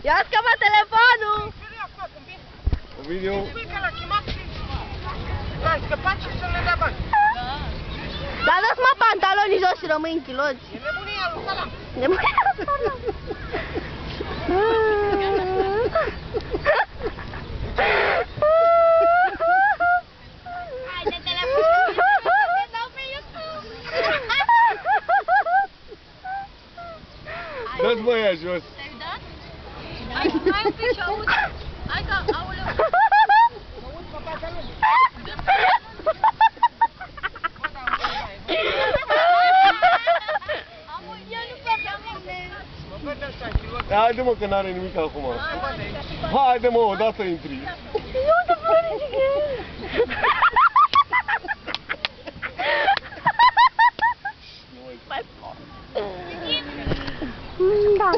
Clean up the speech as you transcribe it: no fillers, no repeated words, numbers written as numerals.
I-a scăpat telefonul! Video. Spui că l-a chemat și l-a scăpat și să le dea bani. Dar dați mă pantalonii jos și rămâi în chiloți. E nebunia lui Salam. Nebunia lui Salam. Hai de telefon, te dau pe YouTube. Dați mă ea jos. Te-ai dat? Hai un pic și aud. Hai că, aoleu. Mă uit pe pantaloni. Mă vede așa, chilot. Haide mă că n-are nimic acum. Haide mă, odată intri. Eu te plănică. Mai pot. Da.